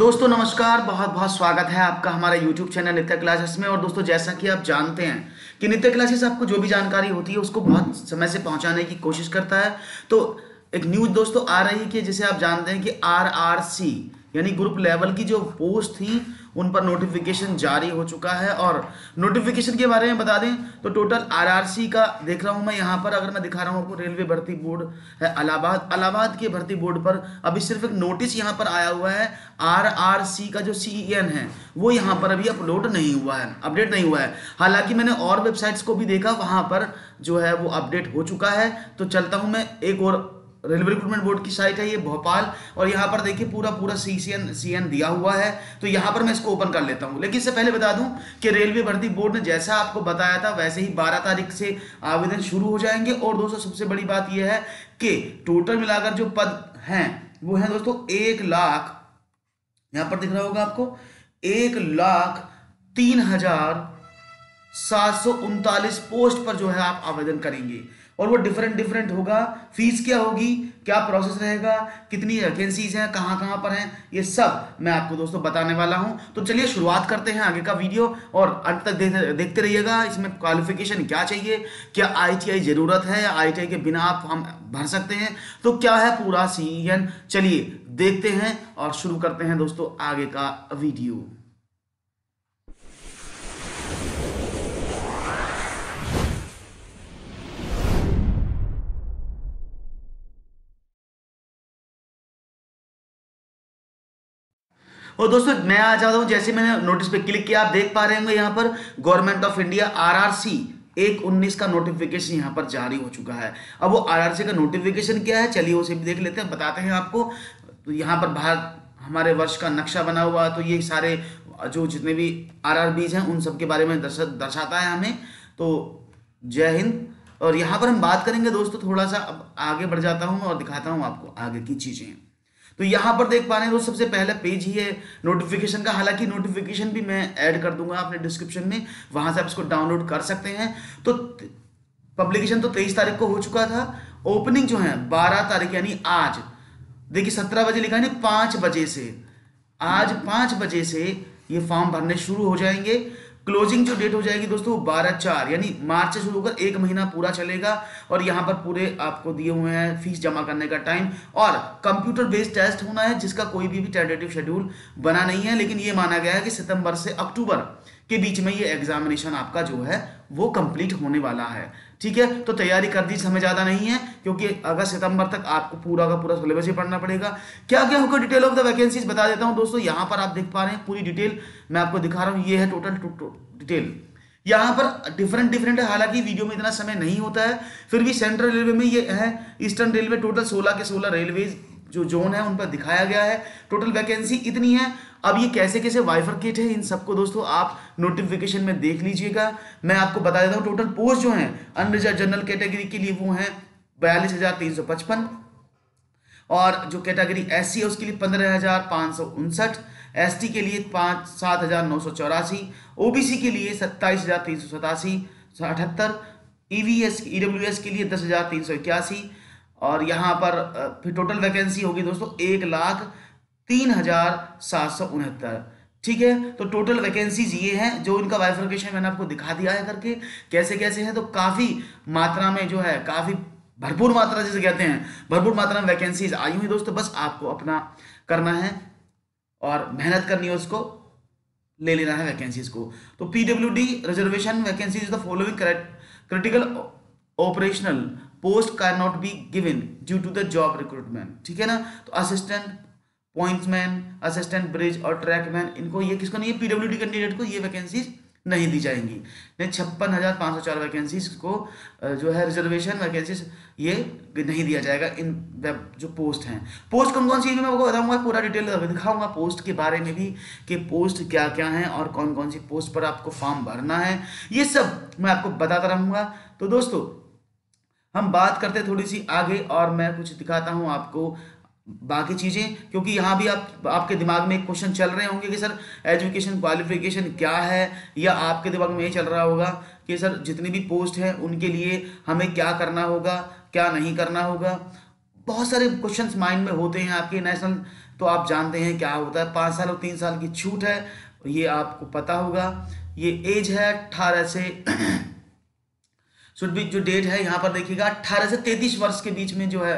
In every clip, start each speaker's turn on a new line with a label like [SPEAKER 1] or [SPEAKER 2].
[SPEAKER 1] दोस्तों नमस्कार, बहुत बहुत स्वागत है आपका हमारा YouTube चैनल नित्य क्लासेस में। और दोस्तों जैसा कि आप जानते हैं कि नित्य क्लासेस आपको जो भी जानकारी होती है उसको बहुत समय से पहुंचाने की कोशिश करता है। तो एक न्यूज़ दोस्तों आ रही है कि जिसे आप जानते हैं कि RRC यानी ग्रुप लेवल की जो पोस्ट थी उन पर नोटिफिकेशन जारी हो चुका है। और नोटिफिकेशन के बारे में बता दें तो टोटल RRC का देख रहा हूं मैं यहाँ पर, अगर मैं दिखा रहा हूँ आपको, रेलवे भर्ती बोर्ड है इलाहाबाद के भर्ती बोर्ड पर अभी सिर्फ एक नोटिस यहाँ पर आया हुआ है। RRC का जो CEN है वो यहाँ पर अभी अपलोड नहीं हुआ है, अपडेट नहीं हुआ है। हालांकि मैंने और वेबसाइट्स को भी देखा, वहां पर जो है वो अपडेट हो चुका है। तो चलता हूं मैं एक और, रेलवे रिक्रूटमेंट बोर्ड की साइट है ये भोपाल, और यहाँ पर देखिए पूरा पूरा CN दिया हुआ है। तो यहाँ पर मैं इसको ओपन कर लेता हूँ। लेकिन इससे पहले बता दूं कि रेलवे भर्ती बोर्ड ने जैसा आपको बताया था वैसे ही 12 तारीख से आवेदन शुरू हो जाएंगे। और दोस्तों सबसे बड़ी बात यह है कि टोटल मिलाकर जो पद हैं वो है दोस्तों 1,00,000, यहां पर दिख रहा होगा आपको, 1,03,739 पोस्ट पर जो है आप आवेदन करेंगे। और वो डिफरेंट डिफरेंट होगा। फीस क्या होगी, क्या प्रोसेस रहेगा, कितनी वैकेंसीज हैं, कहाँ कहाँ पर हैं, ये सब मैं आपको दोस्तों बताने वाला हूं। तो चलिए शुरुआत करते हैं आगे का वीडियो, और अंत तक देखते रहिएगा। इसमें क्वालिफिकेशन क्या चाहिए, क्या ITI जरूरत है या ITI के बिना आप फॉर्म भर सकते हैं, तो क्या है पूरा CEN, चलिए देखते हैं और शुरू करते हैं दोस्तों आगे का वीडियो। और दोस्तों मैं आ जाता हूं, जैसे मैंने नोटिस पे क्लिक किया आप देख पा रहे होंगे यहाँ पर गवर्नमेंट ऑफ इंडिया RRC 1/19 का नोटिफिकेशन यहाँ पर जारी हो चुका है। अब वो RRC का नोटिफिकेशन क्या है चलिए उसे भी देख लेते हैं, बताते हैं आपको। तो यहाँ पर भारत हमारे वर्ष का नक्शा बना हुआ, तो ये सारे जो जितने भी RRBs हैं उन सब के बारे में दर्शाता है हमें। तो जय हिंद। और यहाँ पर हम बात करेंगे दोस्तों, थोड़ा सा अब आगे बढ़ जाता हूँ और दिखाता हूँ आपको आगे की चीजें। तो यहां पर देख पा रहे हैं दोस्तों सबसे पहला पेज ही है नोटिफिकेशन का। हालांकि नोटिफिकेशन भी मैं ऐड कर दूंगा अपने डिस्क्रिप्शन में, वहां से आप इसको डाउनलोड कर सकते हैं। तो पब्लिकेशन तो 23 तारीख को हो चुका था। ओपनिंग जो है 12 तारीख यानी आज, देखिए 17 बजे लिखा है ना, 5 बजे से, आज 5 बजे से ये फॉर्म भरने शुरू हो जाएंगे। क्लोजिंग जो डेट हो जाएगी दोस्तों 12/4 यानी मार्च से शुरू होकर 1 महीना पूरा चलेगा। और यहाँ पर पूरे आपको दिए हुए हैं फीस जमा करने का टाइम, और कंप्यूटर बेस्ड टेस्ट होना है जिसका कोई भी टेंटेटिव शेड्यूल बना नहीं है। लेकिन ये माना गया है कि सितंबर से अक्टूबर के बीच में ये एग्जामिनेशन आपका जो है वो कंप्लीट होने वाला है। ठीक है, तो तैयारी कर दी, समय ज्यादा नहीं है, क्योंकि अगस्त सितंबर तक आपको पूरा का पूरा सिलेबस ही पढ़ना पड़ेगा। क्या क्या होगा, डिटेल ऑफ द वैकेंसीज बता देता हूं दोस्तों। यहां पर आप देख पा रहे हैं पूरी डिटेल मैं आपको दिखा रहा हूं, ये है टोटल डिटेल। यहां पर डिफरेंट डिफरेंट है, हालांकि वीडियो में इतना समय नहीं होता है, फिर भी सेंट्रल रेलवे में ये है, ईस्टर्न रेलवे टोटल 16 के 16 रेलवे जो जोन है उन पर दिखाया गया है। टोटल वैकेंसी इतनी है। अब ये कैसे कैसे वाइफरकेट है, इन सबको दोस्तों आप नोटिफिकेशन में देख लीजिएगा। मैं आपको बता देता हूं टोटल पोस्ट जो है अनरिजर्व जनरल कैटेगरी के लिए वो है 42,355, और जो कैटेगरी SC है उसके लिए 15,559, ST के लिए 7,984, OBC के लिए 27,387, EWS के लिए 10,381। और यहाँ पर फिर टोटल वैकेंसी होगी दोस्तों 1,03,769। ठीक है, तो टोटल वैकेंसीज ये हैं, जो इनका बाइफर्केशन मैंने आपको दिखा दिया है करके कैसे कैसे है। तो काफी मात्रा में जो है, काफी भरपूर मात्रा जिसे कहते हैं, भरपूर मात्रा में वैकेंसीज आई हुई दोस्तों। बस आपको अपना करना है और मेहनत करनी है, उसको ले लेना है वैकेंसीज को। तो PWD reservation vacancies the following critical operational post can not be given due to the job recruitment. ठीक है ना, तो असिस्टेंट पॉइंट्समैन, असिस्टेंट ब्रिज और ट्रैकमैन, इनको ये किसको नहीं है, PWD कैंडिडेट को ये वैकेंसीज नहीं दी जाएंगी। नहीं, 56,504 वैकेंसीज को जो है रिजर्वेशन वैकेंसीज ये नहीं दिया जाएगा। इन जो पोस्ट हैं, पोस्ट कौन कौन सी मैं आपको बताऊंगा, पूरा डिटेल दिखाऊंगा पोस्ट के बारे में भी कि पोस्ट क्या क्या हैं और कौन कौन सी पोस्ट पर आपको फॉर्म भरना है, ये सब मैं आपको बताता रहूंगा। तो दोस्तों हम बात करते थोड़ी सी आगे, और मैं कुछ दिखाता हूं आपको बाकी चीजें, क्योंकि यहां भी आपके दिमाग में एक क्वेश्चन चल रहे होंगे कि सर एजुकेशन क्वालिफिकेशन क्या है, या आपके दिमाग में ये चल रहा होगा कि सर जितनी भी पोस्ट है उनके लिए हमें क्या करना होगा, क्या नहीं करना होगा। बहुत सारे क्वेश्चंस माइंड में होते हैं आपके। नेशनल तो आप जानते हैं क्या होता है, 5 साल और 3 साल की छूट है, ये आपको पता होगा। ये एज है 18 से शुड बी, जो डेट है यहाँ पर देखिएगा 18 से 33 वर्ष के बीच में जो है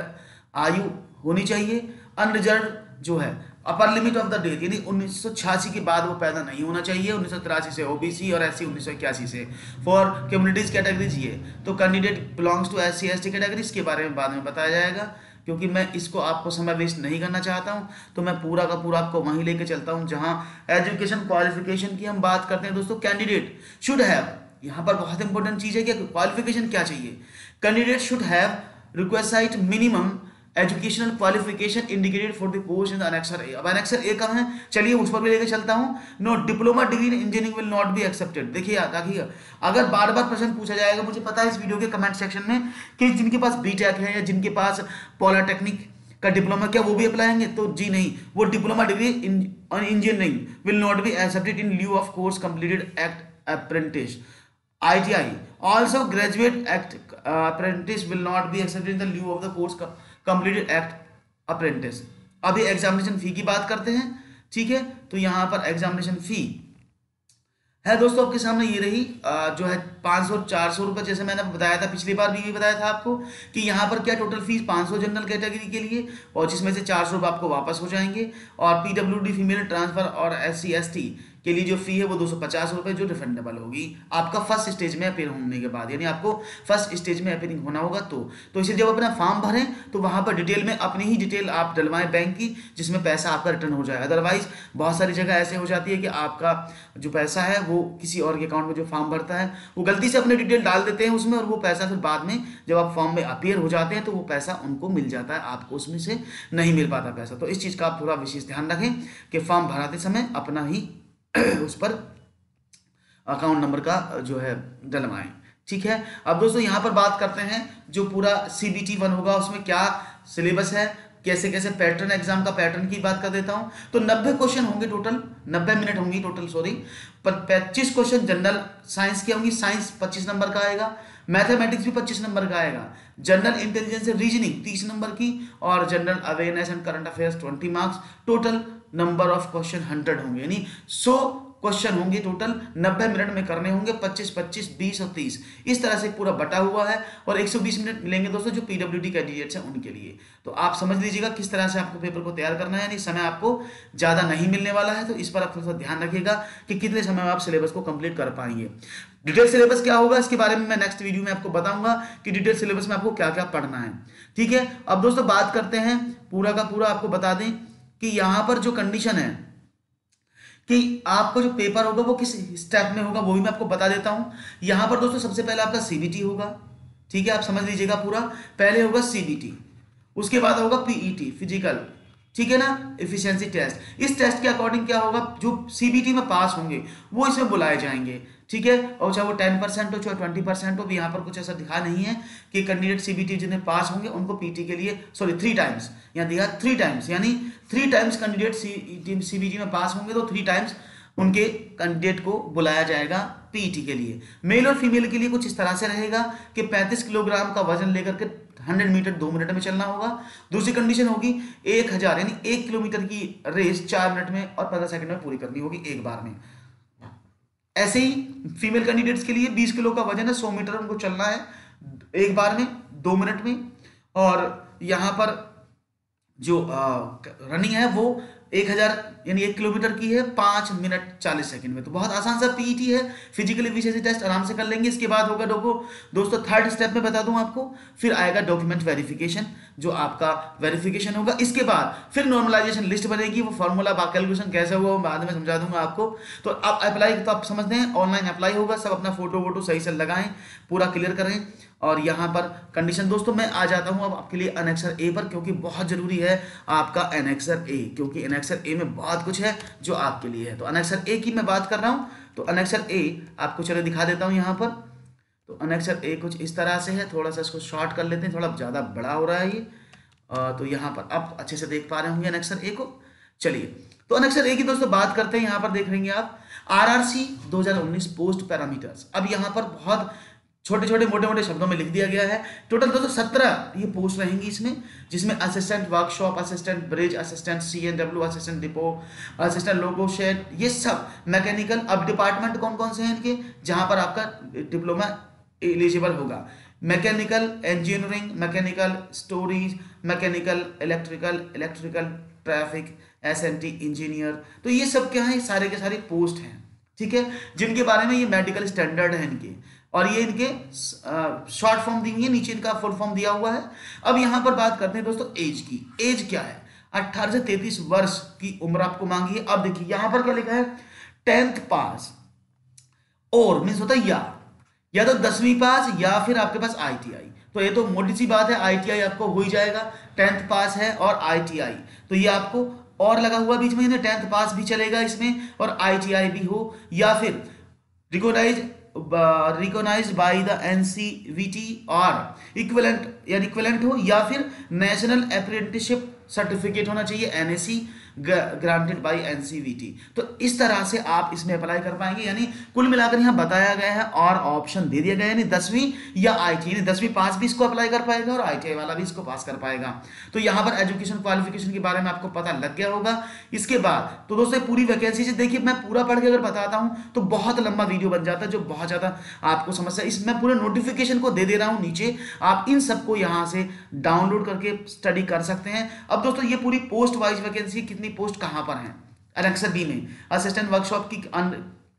[SPEAKER 1] आयु होनी चाहिए। अनरिजर्व जो है upper limit of the death, यानी 1986 के बाद वो पैदा नहीं होना चाहिए, 1983 से ओबीसी और एससी 1981 से। फॉर कम्युनिटीज कैटेगरीज ये तो candidate belongs to SC ST categories के बारे में बाद में बताया जाएगा, क्योंकि मैं इसको आपको समय वेस्ट नहीं करना चाहता हूं, तो मैं पूरा का पूरा आपको वहीं लेके चलता हूं जहां एजुकेशन क्वालिफिकेशन की हम बात करते हैं। दोस्तों कैंडिडेट शुड हैव, यहाँ पर बहुत इंपॉर्टेंट चीज है कि क्वालिफिकेशन क्या चाहिए। Candidate should have requisite minimum educational qualification indicated for the post in the annexure A. अब अनेक्सर ए कम है, चलिए उस पर भी लेके चलता हूं। No diploma degree in engineering will not be accepted. देखिए देखिए, अगर बार बार प्रश्न पूछा जाएगा, मुझे पता है इस वीडियो के कमेंट सेक्शन में कि जिनके पास बीटेक है या जिनके पास पॉलिटेक्निक का डिप्लोमा, क्या वो भी अप्लाई, तो जी नहीं, वो diploma degree in engineering will not be accepted in lieu of course completed act apprentice ITI. Also, graduate act apprentice will not be accepted in the lieu of the course completed act apprentice. अभी examination फी की बात करते हैं, ठीक है। तो यहाँ पर एग्जामिनेशन फी है दोस्तों आपके सामने ये रही, जो है 500-400 रुपये, जैसे मैंने बताया था पिछली बार भी बताया था आपको कि यहाँ पर क्या टोटल फीस 500 जनरल कैटेगरी के लिए, और जिसमें से 400 रुपये आपको वापस हो जाएंगे, और PWD फीमेल ट्रांसफर और SC ST के लिए जो फी है वो 250 रुपये जो रिफंडेबल होगी आपका फर्स्ट स्टेज में अपीयर होने के बाद, यानी आपको फर्स्ट स्टेज में अपीयरिंग होना होगा। तो इसे जब अपना फॉर्म भरें तो वहाँ पर डिटेल में अपनी ही डिटेल आप डलवाएं बैंक की, जिसमें पैसा आपका रिटर्न हो जाए। अदरवाइज बहुत सारी जगह ऐसे हो जाती है कि आपका जो पैसा है वो किसी और के अकाउंट में जो फॉर्म भरता है वो गलती से अपनी डिटेल डाल देते हैं उसमें, और वो पैसा फिर बाद में जब आप फॉर्म में अपीयर हो जाते हैं तो वो पैसा उनको मिल जाता है, आपको उसमें से नहीं मिल पाता पैसा। तो इस चीज़ का आप थोड़ा विशेष ध्यान रखें कि फॉर्म भराते समय अपना ही उस पर अकाउंट नंबर का जो है डलवाएं, ठीक है। अब दोस्तों यहाँ पर बात करते हैं जो पूरा CBT 1 होगा उसमें क्या सिलेबस है, कैसे कैसे पैटर्न, एग्जाम का पैटर्न की बात कर देता हूं। तो 90 क्वेश्चन होंगे टोटल, 90 मिनट होंगी टोटल, सॉरी, पर 25 क्वेश्चन जनरल साइंस के होंगी, साइंस 25 नंबर का आएगा, मैथमेटिक्स भी 25 नंबर का आएगा, जनरल इंटेलिजेंस रीजनिंग 30 नंबर की, और general awareness and current affairs 20 marks. Total number of question 100 होंगे, यानी 100 क्वेश्चन होंगे टोटल, 90 मिनट में करने होंगे, 25, 25, 20 और 30 इस तरह से पूरा बटा हुआ है, और 120 मिनट मिलेंगे दोस्तों जो PWD कैंडिडेट्स हैं उनके लिए। तो आप समझ लीजिएगा किस तरह से आपको पेपर को तैयार करना है, यानी समय आपको ज़्यादा नहीं मिलने वाला है, तो इस पर आप थोड़ा सा ध्यान रखिएगा कि कितने समय में आप सिलेबस को कंप्लीट कर पाएंगे। डिटेल सिलेबस क्या होगा इसके बारे में मैं नेक्स्ट वीडियो में आपको बताऊंगा कि डिटेल सिलेबस में आपको क्या क्या पढ़ना है, ठीक है। अब दोस्तों बात करते हैं पूरा का पूरा, आपको बता दें कि यहाँ पर जो कंडीशन है कि आपका जो पेपर होगा वो किस स्टेप में होगा वो भी मैं आपको बता देता हूं। यहां पर दोस्तों सबसे पहले आपका CBT होगा, ठीक है, आप समझ लीजिएगा पूरा। पहले होगा CBT, उसके बाद होगा PET फिजिकल, ठीक है ना, एफिशिएंसी टेस्ट। इस टेस्ट के अकॉर्डिंग क्या होगा, जो CBT में पास होंगे वो इसमें बुलाए जाएंगे, ठीक है। और चाहे वो 10% हो चाहे 20% हो, भी यहाँ पर कुछ ऐसा दिखा नहीं है कि कैंडिडेट CBT जिन्हें पास होंगे उनको PT के लिए, सॉरी 3 टाइम्स, यहाँ दिखा 3 टाइम्स, यानी 3 टाइम्स कैंडिडेट CBT में पास होंगे तो 3 टाइम्स उनके कैंडिडेट को बुलाया जाएगा PET के लिए। मेल और फीमेल के लिए कुछ इस तरह से रहेगा कि 35 किलोग्राम का वजन लेकर के 100 मीटर 2 मिनट में चलना होगा। दूसरी कंडीशन होगी 1000 यानी 1 किलोमीटर की रेस 4 मिनट में और 15 सेकंड में पूरी करनी होगी एक बार में। ऐसे ही फीमेल कैंडिडेट्स के लिए 20 किलो का वजन है, 100 मीटर उनको चलना है एक बार में 2 मिनट में, और यहाँ पर जो रनिंग है वो 1000 यानी 1 किलोमीटर की है 5 मिनट 40 सेकंड में। तो बहुत आसान सा PET है, फिजिकल एफिशिएंसी टेस्ट आराम से कर लेंगे। इसके बाद होगा दोस्तों थर्ड स्टेप में बता दूं आपको, फिर आएगा डॉक्यूमेंट वेरिफिकेशन, जो आपका वेरिफिकेशन होगा। इसके बाद फिर नॉर्मलाइजेशन लिस्ट बनेगी, वो फॉर्मूला कैलकुलेशन कैसे होगा वो बाद में समझा दूंगा आपको। तो आप अप्लाई, तो आप समझते हैं ऑनलाइन अप्लाई होगा, सब अपना फोटो वोटो सही से लगाएं, पूरा क्लियर करें। और यहाँ पर कंडीशन दोस्तों मैं आ जाता हूँ अब आपके लिए एनेक्सर ए पर, क्योंकि बहुत जरूरी है आपका एनेक्सर ए, क्योंकि एनेक्सर ए में बहुत कुछ है जो आपके लिए है। तो एनेक्सर ए की मैं बात कर रहा हूँ, तो एनेक्सर ए आपको चलो दिखा देता हूँ यहाँ पर। तो एनेक्सर ए कुछ इस तरह से है, थोड़ा सा इसको शॉर्ट कर लेते हैं, थोड़ा ज़्यादा बड़ा हो रहा है ये। तो यहाँ पर आप अच्छे से देख पा रहे होंगे एनेक्सर ए को। चलिए तो एनेक्सर ए की दोस्तों बात करते हैं। यहाँ पर देख लेंगे आप RRC 2019 पोस्ट पैरामीटर्स। अब यहाँ पर बहुत छोटे छोटे मोटे मोटे शब्दों में लिख दिया गया है। टोटल दोस्तों 17 ये पोस्ट रहेंगी इसमें, जिसमें assistant workshop, assistant bridge, assistant CNW, assistant depot, assistant loco shed, ये सब मैकेनिकल। अब डिपार्टमेंट कौन कौन से हैं इनके, जहां पर आपका डिप्लोमा एलिजिबल होगा, mechanical engineering, mechanical storage, mechanical electrical traffic, SMT engineer. तो ये सब क्या है, सारे के सारे पोस्ट हैं, ठीक है, जिनके बारे में ये मेडिकल स्टैंडर्ड है इनके, और ये इनके शॉर्ट फॉर्म दी हुई है, नीचे इनका फुल फॉर्म दिया हुआ है। अब यहां पर बात करते हैं दोस्तों एज की। एज क्या है, 18 से 33 वर्ष की उम्र आपको मांगी है। अब देखिए यहां पर क्या लिखा है, 10th पास और मीन्स होता है या तो 10वीं पास या फिर आपके पास ITI। तो ये तो मोटी सी बात है, ITI आपको हो ही जाएगा, 10th पास है और ITI, तो ये आपको और लगा हुआ बीच में, 10th पास भी चलेगा इसमें और ITI भी हो, या फिर रिकॉग्नाइज्ड बाय द NCVT और इक्विवेलेंट हो, या फिर नेशनल अप्रेंटिसशिप सर्टिफिकेट होना चाहिए, NAC ग्रांटेड बाय NCVT। तो इस तरह से आप इसमें अप्लाई कर पाएंगे। यानी कुल मिलाकर यहां बताया गया है और ऑप्शन दे दिया गया है, यानी 10वीं या ITI, यानी 10वीं पास भी इसको अप्लाई कर पाएगा और ITI वाला भी इसको पास कर पाएगा। तो यहां पर एजुकेशन क्वालिफिकेशन के बारे में आपको पता लग गया होगा। इसके बाद तो दोस्तों पूरी वैकेंसी से देखिए, मैं पूरा पढ़ के अगर बताता हूं तो बहुत लंबा वीडियो बन जाता है, जो बहुत ज्यादा आपको समस्या। इसमें पूरे नोटिफिकेशन को दे रहा हूं नीचे, आप इन सबको यहां से डाउनलोड करके स्टडी कर सकते हैं। अब दोस्तों ये पूरी पोस्ट वाइज वैकेंसी, कितनी पोस्ट कहां पर है, एनेक्सर बी में असिस्टेंट वर्कशॉप की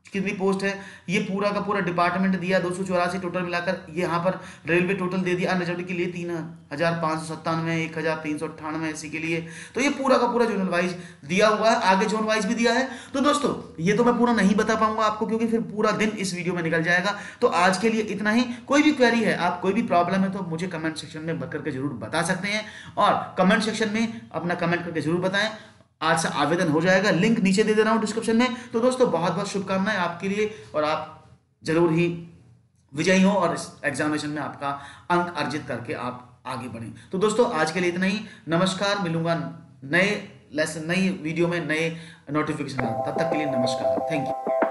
[SPEAKER 1] कितनी पोस्ट है, ये पूरा का पूरा डिपार्टमेंट दिया, 284 टोटल मिलाकर। ये यहाँ पर रेलवे टोटल दे दिया अनरिजर्व्ड के लिए 3597, 1398 इसी के लिए। तो ये पूरा का पूरा जोनल वाइज दिया हुआ है, आगे जोन वाइज भी दिया है। तो दोस्तों ये तो मैं पूरा नहीं बता पाऊंगा आपको, क्योंकि फिर पूरा दिन इस वीडियो में निकल जाएगा। तो आज के लिए इतना ही। कोई भी क्वेरी है, आप कोई भी प्रॉब्लम है, तो मुझे कमेंट सेक्शन में करके जरूर बता सकते हैं, और कमेंट सेक्शन में अपना कमेंट करके जरूर बताएं। आज से आवेदन हो जाएगा, लिंक नीचे दे रहा हूं डिस्क्रिप्शन में। तो दोस्तों बहुत बहुत शुभकामनाएं आपके लिए, और आप जरूर ही विजयी हो और इस एग्जामिनेशन में आपका अंक अर्जित करके आप आगे बढ़ें। तो दोस्तों आज के लिए इतना ही। नमस्कार, मिलूंगा नए लेसन, नई वीडियो में, नए नोटिफिकेशन। तब तक के लिए नमस्कार, थैंक यू।